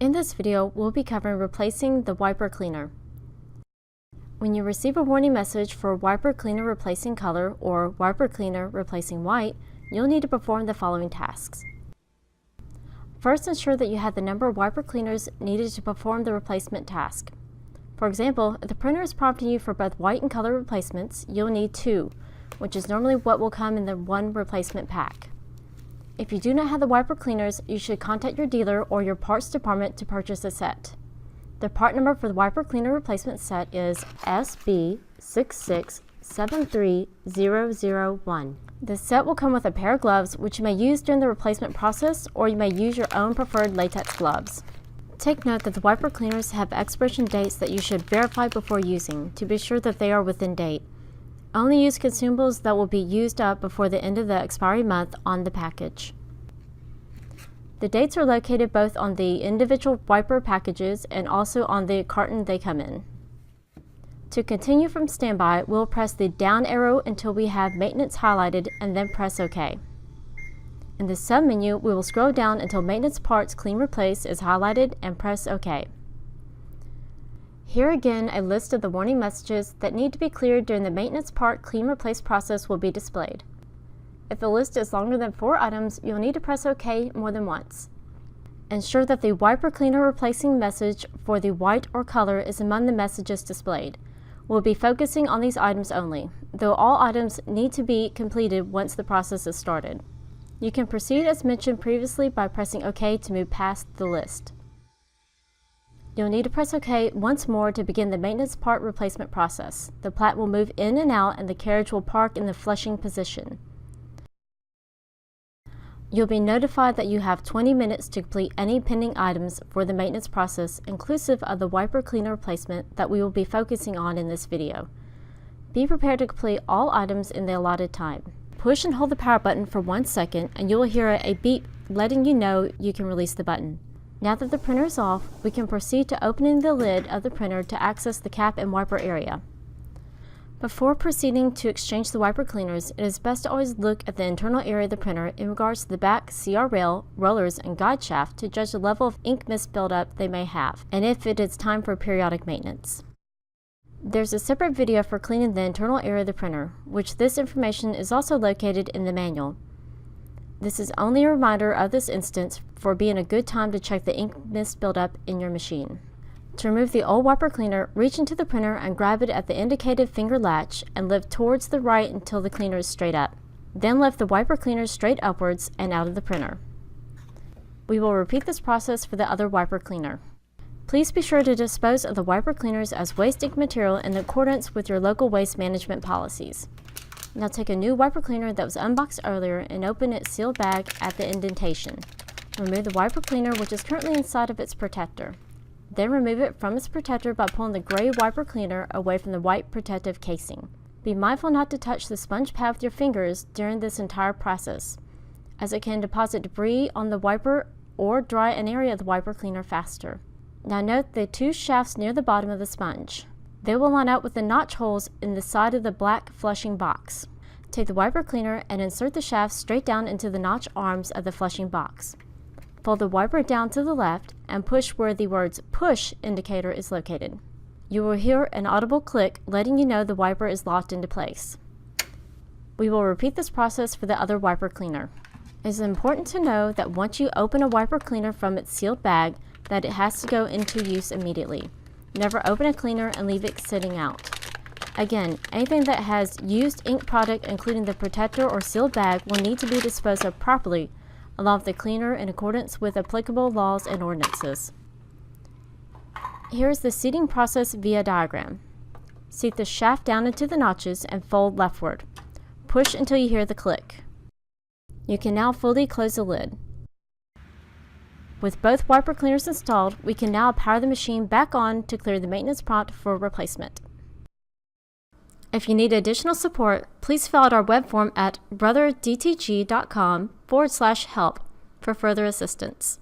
In this video, we'll be covering replacing the wiper cleaner. When you receive a warning message for wiper cleaner replacing color or wiper cleaner replacing white, you'll need to perform the following tasks. First, ensure that you have the number of wiper cleaners needed to perform the replacement task. For example, if the printer is prompting you for both white and color replacements, you'll need 2, which is normally what will come in the 1 replacement pack. If you do not have the wiper cleaners, you should contact your dealer or your parts department to purchase a set. The part number for the wiper cleaner replacement set is SB6673001. The set will come with a pair of gloves, which you may use during the replacement process, or you may use your own preferred latex gloves. Take note that the wiper cleaners have expiration dates that you should verify before using to be sure that they are within date. Only use consumables that will be used up before the end of the expiry month on the package. The dates are located both on the individual wiper packages and also on the carton they come in. To continue from standby, we'll press the down arrow until we have maintenance highlighted and then press OK. In the sub-menu, we will scroll down until maintenance parts clean replace is highlighted and press OK. Here again, a list of the warning messages that need to be cleared during the maintenance part clean replace process will be displayed. If the list is longer than 4 items, you'll need to press OK more than once. Ensure that the wiper cleaner replacing message for the white or color is among the messages displayed. We'll be focusing on these items only, though all items need to be completed once the process is started. You can proceed as mentioned previously by pressing OK to move past the list. You'll need to press OK once more to begin the maintenance part replacement process. The plat will move in and out and the carriage will park in the flushing position. You'll be notified that you have 20 minutes to complete any pending items for the maintenance process, inclusive of the wiper cleaner replacement that we will be focusing on in this video. Be prepared to complete all items in the allotted time. Push and hold the power button for 1 second and you will hear a beep letting you know you can release the button. Now that the printer is off, we can proceed to opening the lid of the printer to access the cap and wiper area. Before proceeding to exchange the wiper cleaners, it is best to always look at the internal area of the printer in regards to the back CR rail, rollers, and guide shaft to judge the level of ink mist buildup they may have, and if it is time for periodic maintenance. There's a separate video for cleaning the internal area of the printer, which this information is also located in the manual. This is only a reminder of this instance for being a good time to check the ink mist buildup in your machine. To remove the old wiper cleaner, reach into the printer and grab it at the indicated finger latch and lift towards the right until the cleaner is straight up. Then lift the wiper cleaner straight upwards and out of the printer. We will repeat this process for the other wiper cleaner. Please be sure to dispose of the wiper cleaners as waste ink material in accordance with your local waste management policies. Now take a new wiper cleaner that was unboxed earlier and open its sealed bag at the indentation. Remove the wiper cleaner which is currently inside of its protector. Then remove it from its protector by pulling the gray wiper cleaner away from the white protective casing. Be mindful not to touch the sponge pad with your fingers during this entire process, as it can deposit debris on the wiper or dry an area of the wiper cleaner faster. Now note the 2 shafts near the bottom of the sponge. They will line up with the notch holes in the side of the black flushing box. Take the wiper cleaner and insert the shaft straight down into the notch arms of the flushing box. Fold the wiper down to the left and push where the words "push" indicator is located. You will hear an audible click letting you know the wiper is locked into place. We will repeat this process for the other wiper cleaner. It is important to know that once you open a wiper cleaner from its sealed bag, that it has to go into use immediately. Never open a cleaner and leave it sitting out. Again, anything that has used ink product, including the protector or sealed bag, will need to be disposed of properly, along with the cleaner in accordance with applicable laws and ordinances. Here is the seating process via diagram. Seat the shaft down into the notches and fold leftward. Push until you hear the click. You can now fully close the lid. With both wiper cleaners installed, we can now power the machine back on to clear the maintenance prompt for replacement. If you need additional support, please fill out our web form at brotherdtg.com/help for further assistance.